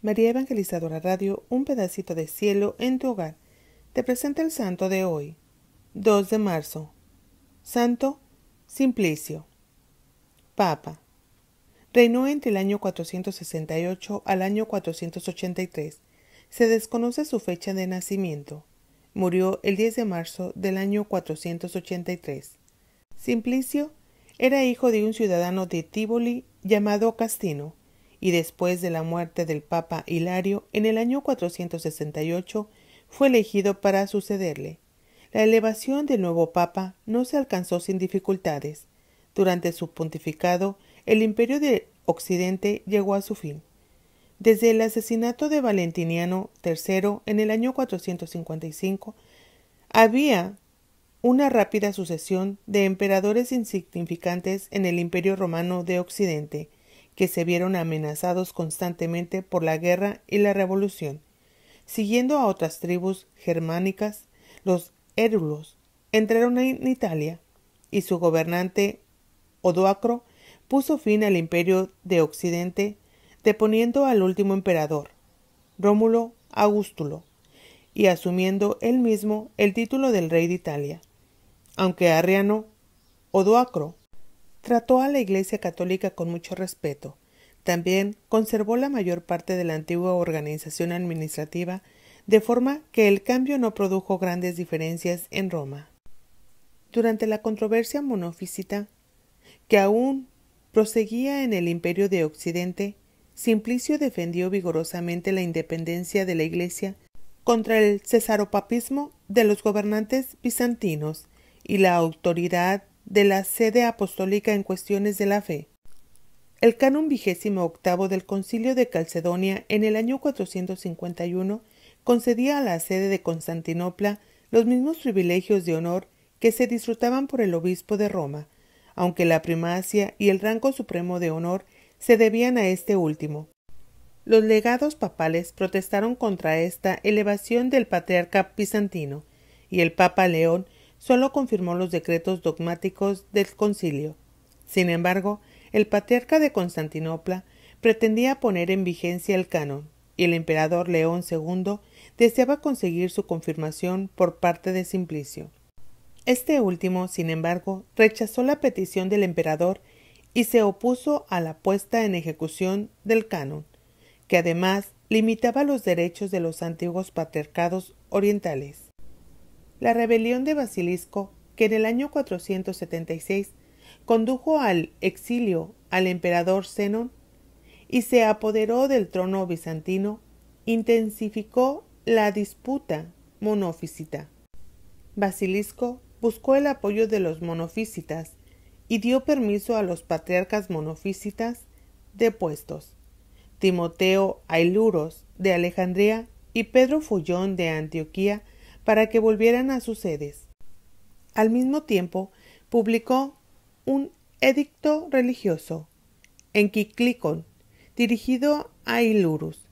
María Evangelizadora Radio, un pedacito de cielo en tu hogar. Te presenta el santo de hoy, 2 de marzo. Santo Simplicio. Papa. Reinó entre el año 468 al año 483. Se desconoce su fecha de nacimiento. Murió el 10 de marzo del año 483. Simplicio era hijo de un ciudadano de Tívoli llamado Castino, y después de la muerte del Papa Hilario en el año 468 fue elegido para sucederle. La elevación del nuevo Papa no se alcanzó sin dificultades. Durante su pontificado, el imperio de Occidente llegó a su fin. Desde el asesinato de Valentiniano III en el año 455, había una rápida sucesión de emperadores insignificantes en el Imperio Romano de Occidente, que se vieron amenazados constantemente por la guerra y la revolución. Siguiendo a otras tribus germánicas, los érulos entraron en Italia, y su gobernante Odoacro puso fin al Imperio de Occidente, deponiendo al último emperador, Rómulo Augustulo, y asumiendo él mismo el título del rey de Italia. Aunque arriano, Odoacro trató a la Iglesia católica con mucho respeto. También conservó la mayor parte de la antigua organización administrativa, de forma que el cambio no produjo grandes diferencias en Roma. Durante la controversia monofísita, que aún proseguía en el Imperio de Occidente, Simplicio defendió vigorosamente la independencia de la Iglesia contra el cesaropapismo de los gobernantes bizantinos y la autoridad de la sede apostólica en cuestiones de la fe. El canon 28 del Concilio de Calcedonia en el año 451 concedía a la sede de Constantinopla los mismos privilegios de honor que se disfrutaban por el obispo de Roma, aunque la primacia y el rango supremo de honor se debían a este último. Los legados papales protestaron contra esta elevación del patriarca bizantino, y el Papa León solo confirmó los decretos dogmáticos del concilio. Sin embargo, el patriarca de Constantinopla pretendía poner en vigencia el canon, y el emperador León II deseaba conseguir su confirmación por parte de Simplicio. Este último, sin embargo, rechazó la petición del emperador y se opuso a la puesta en ejecución del canon, que además limitaba los derechos de los antiguos patriarcados orientales. La rebelión de Basilisco, que en el año 476 condujo al exilio al emperador Zenón y se apoderó del trono bizantino, intensificó la disputa monofísita. Basilisco buscó el apoyo de los monofísitas y dio permiso a los patriarcas monofísitas depuestos, Timoteo Ailuros de Alejandría y Pedro Fullón de Antioquía, para que volvieran a sus sedes. Al mismo tiempo, publicó un edicto religioso, Encíclicon, dirigido a Ailurus,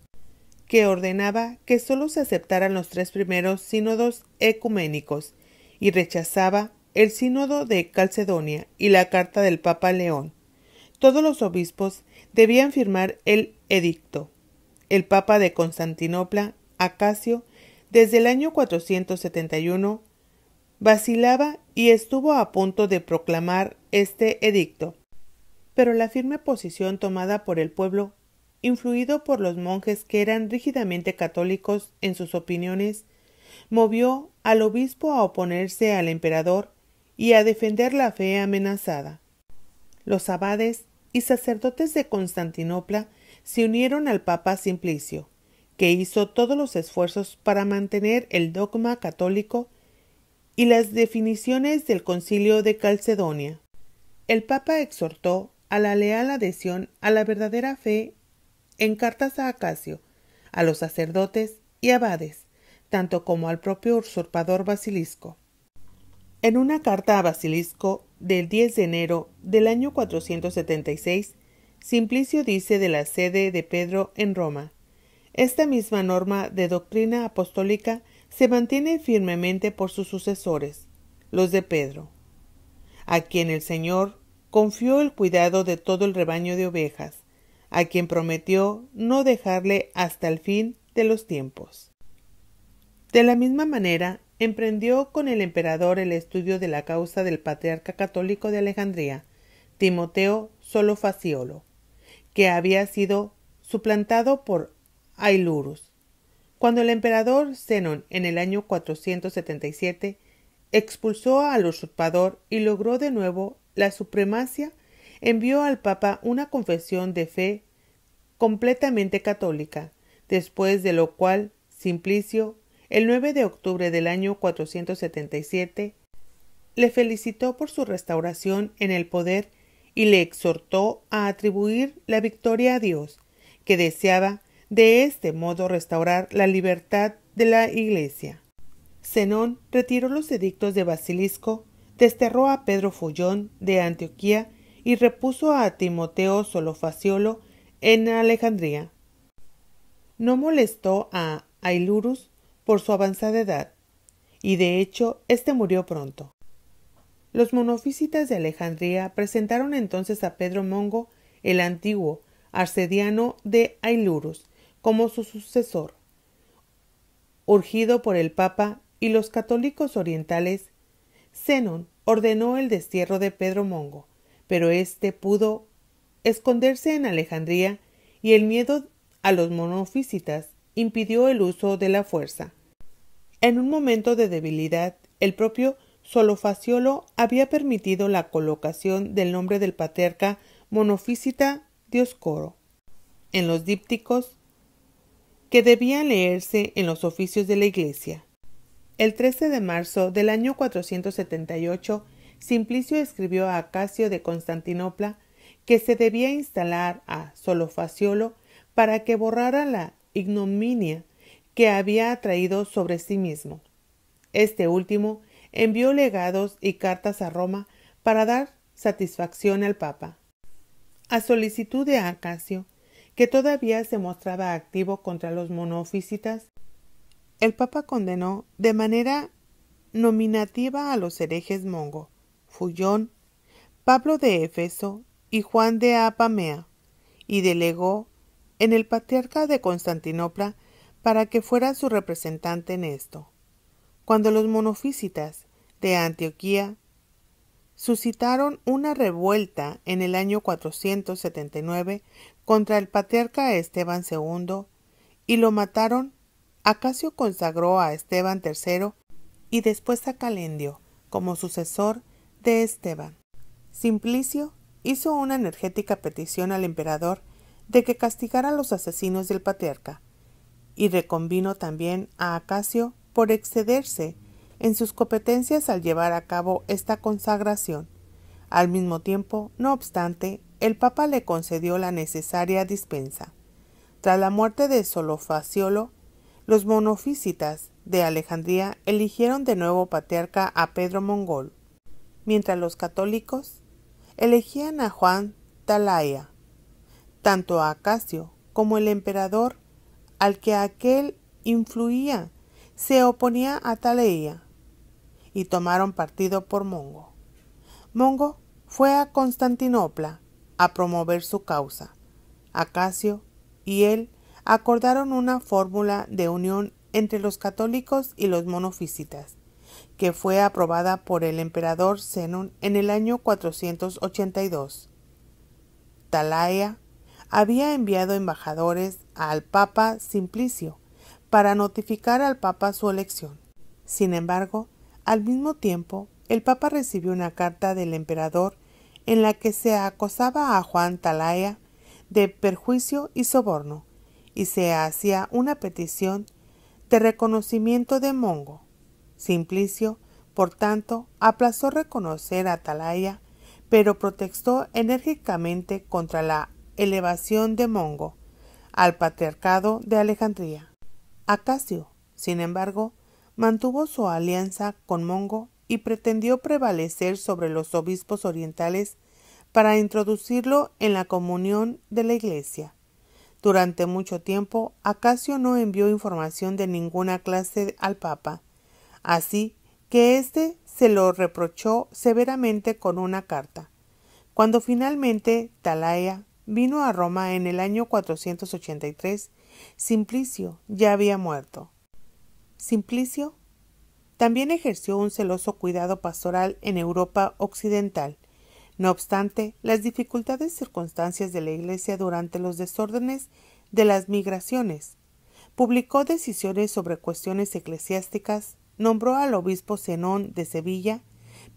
que ordenaba que sólo se aceptaran los 3 primeros sínodos ecuménicos y rechazaba el sínodo de Calcedonia y la carta del Papa León. Todos los obispos debían firmar el edicto. El Papa de Constantinopla, Acasio, desde el año 471, vacilaba y estuvo a punto de proclamar este edicto, pero la firme posición tomada por el pueblo, influido por los monjes que eran rígidamente católicos en sus opiniones, movió al obispo a oponerse al emperador y a defender la fe amenazada. Los abades y sacerdotes de Constantinopla se unieron al Papa Simplicio, que hizo todos los esfuerzos para mantener el dogma católico y las definiciones del Concilio de Calcedonia. El Papa exhortó a la leal adhesión a la verdadera fe en cartas a Acasio, a los sacerdotes y abades, tanto como al propio usurpador Basilisco. En una carta a Basilisco del 10 de enero del año 476, Simplicio dice de la sede de Pedro en Roma: esta misma norma de doctrina apostólica se mantiene firmemente por sus sucesores, los de Pedro, a quien el Señor confió el cuidado de todo el rebaño de ovejas, a quien prometió no dejarle hasta el fin de los tiempos. De la misma manera, emprendió con el emperador el estudio de la causa del patriarca católico de Alejandría, Timoteo Solofaciolo, que había sido suplantado por Ailurus. Cuando el emperador Zenón, en el año 477, expulsó al usurpador y logró de nuevo la supremacia, envió al Papa una confesión de fe completamente católica, después de lo cual Simplicio, el 9 de octubre del año 477, le felicitó por su restauración en el poder y le exhortó a atribuir la victoria a Dios, que deseaba de este modo restaurar la libertad de la Iglesia. Zenón retiró los edictos de Basilisco, desterró a Pedro Follón de Antioquía y repuso a Timoteo Solofaciolo en Alejandría. No molestó a Ailurus por su avanzada edad, y de hecho éste murió pronto. Los monofísitas de Alejandría presentaron entonces a Pedro Mongo, el antiguo arcediano de Ailurus, como su sucesor. Urgido por el Papa y los católicos orientales, Zenón ordenó el destierro de Pedro Mongo, pero éste pudo esconderse en Alejandría y el miedo a los monofísitas impidió el uso de la fuerza. En un momento de debilidad, el propio Solofaciolo había permitido la colocación del nombre del patriarca monofísita Dioscoro en los dípticos que debían leerse en los oficios de la Iglesia. El 13 de marzo del año 478, Simplicio escribió a Acasio de Constantinopla que se debía instalar a Solofaciolo para que borrara la ignominia que había traído sobre sí mismo. Este último envió legados y cartas a Roma para dar satisfacción al Papa. A solicitud de Acasio, que todavía se mostraba activo contra los monofísitas, el Papa condenó de manera nominativa a los herejes Mongo, Follón, Pablo de Éfeso y Juan de Apamea, y delegó en el patriarca de Constantinopla para que fuera su representante en esto. Cuando los monofísitas de Antioquía suscitaron una revuelta en el año 479 contra el patriarca Esteban II y lo mataron, Acasio consagró a Esteban III y después a Calendio como sucesor de Esteban. Simplicio hizo una energética petición al emperador de que castigara a los asesinos del patriarca, y reconvino también a Acasio por excederse en sus competencias al llevar a cabo esta consagración. Al mismo tiempo, no obstante, el Papa le concedió la necesaria dispensa. Tras la muerte de Solofaciolo, los monofísitas de Alejandría eligieron de nuevo patriarca a Pedro Mongol, mientras los católicos elegían a Juan Talaia. Tanto a Acasio como el emperador, al que aquel influía, se oponía a Talaia y tomaron partido por Mongo. Mongo fue a Constantinopla a promover su causa. Acasio y él acordaron una fórmula de unión entre los católicos y los monofísitas, que fue aprobada por el emperador Zenón en el año 482. Talaia había enviado embajadores al Papa Simplicio para notificar al Papa su elección. Sin embargo, al mismo tiempo, el Papa recibió una carta del emperador en la que se acusaba a Juan Talaia de perjuicio y soborno, y se hacía una petición de reconocimiento de Mongo. Simplicio, por tanto, aplazó reconocer a Talaia, pero protestó enérgicamente contra la elevación de Mongo al patriarcado de Alejandría. Acasio, sin embargo, mantuvo su alianza con Mongo y pretendió prevalecer sobre los obispos orientales para introducirlo en la comunión de la Iglesia. Durante mucho tiempo, Acasio no envió información de ninguna clase al Papa, así que éste se lo reprochó severamente con una carta. Cuando finalmente Talaia vino a Roma en el año 483, Simplicio ya había muerto. Simplicio también ejerció un celoso cuidado pastoral en Europa occidental. No obstante, las dificultades circunstancias de la Iglesia durante los desórdenes de las migraciones, publicó decisiones sobre cuestiones eclesiásticas, nombró al obispo Zenón de Sevilla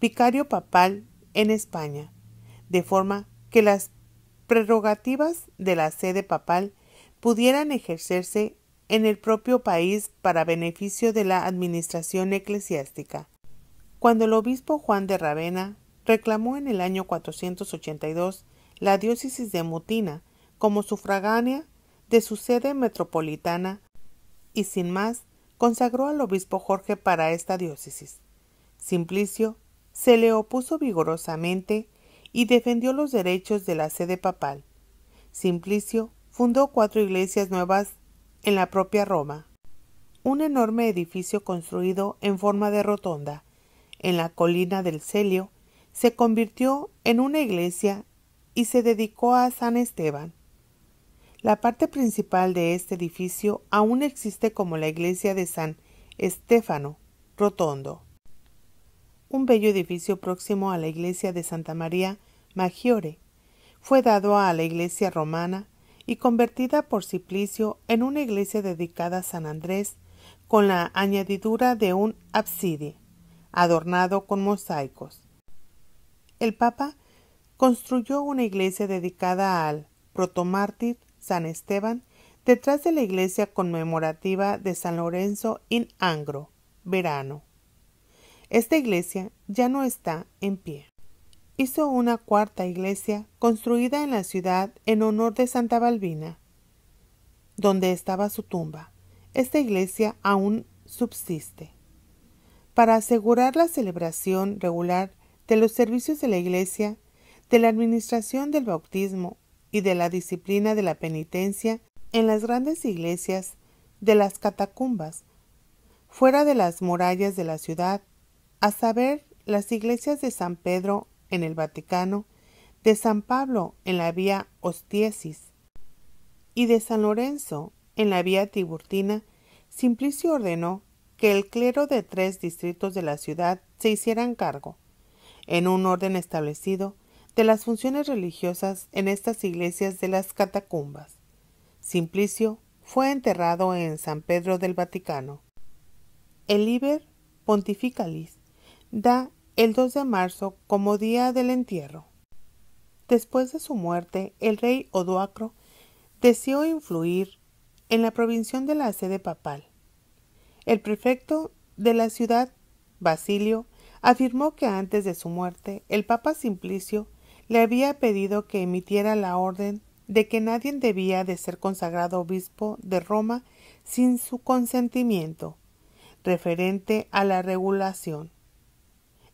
vicario papal en España, de forma que las prerrogativas de la sede papal pudieran ejercerse en el propio país para beneficio de la administración eclesiástica. Cuando el obispo Juan de Ravenna reclamó en el año 482 la diócesis de Mutina como sufragánea de su sede metropolitana y sin más consagró al obispo Jorge para esta diócesis. Simplicio se le opuso vigorosamente y defendió los derechos de la sede papal. Simplicio fundó 4 iglesias nuevas en la propia Roma. Un enorme edificio construido en forma de rotonda en la colina del Celio se convirtió en una iglesia y se dedicó a San Esteban. La parte principal de este edificio aún existe como la iglesia de San Stefano Rotondo, un bello edificio próximo a la iglesia de Santa María Maggiore. Fue dado a la iglesia romana y convertida por Simplicio en una iglesia dedicada a San Andrés, con la añadidura de un ábside adornado con mosaicos. El Papa construyó una iglesia dedicada al protomártir San Esteban detrás de la iglesia conmemorativa de San Lorenzo in Angro, Verano. Esta iglesia ya no está en pie. Hizo una 4ª iglesia construida en la ciudad en honor de Santa Balbina, donde estaba su tumba. Esta iglesia aún subsiste. Para asegurar la celebración regular de los servicios de la iglesia, de la administración del bautismo y de la disciplina de la penitencia en las grandes iglesias de las catacumbas, fuera de las murallas de la ciudad, a saber, las iglesias de San Pedro en el Vaticano, de San Pablo en la vía Ostiesis y de San Lorenzo en la vía Tiburtina, Simplicio ordenó que el clero de 3 distritos de la ciudad se hicieran cargo, en un orden establecido, de las funciones religiosas en estas iglesias de las catacumbas. Simplicio fue enterrado en San Pedro del Vaticano. El Liber Pontificalis da el 2 de marzo como día del entierro. Después de su muerte, el rey Odoacro deseó influir en la provisión de la sede papal. El prefecto de la ciudad, Basilio, afirmó que antes de su muerte, el Papa Simplicio le había pedido que emitiera la orden de que nadie debía de ser consagrado obispo de Roma sin su consentimiento, referente a la regulación.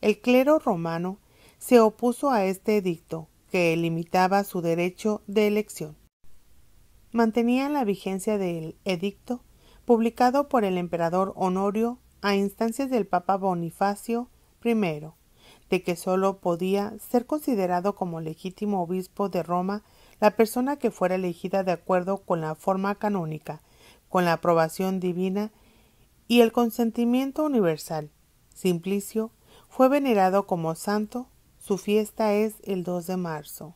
El clero romano se opuso a este edicto, que limitaba su derecho de elección. Mantenían la vigencia del edicto, publicado por el emperador Honorio a instancias del Papa Bonifacio I, de que sólo podía ser considerado como legítimo obispo de Roma la persona que fuera elegida de acuerdo con la forma canónica, con la aprobación divina y el consentimiento universal. Simplicio fue venerado como santo. Su fiesta es el 2 de marzo.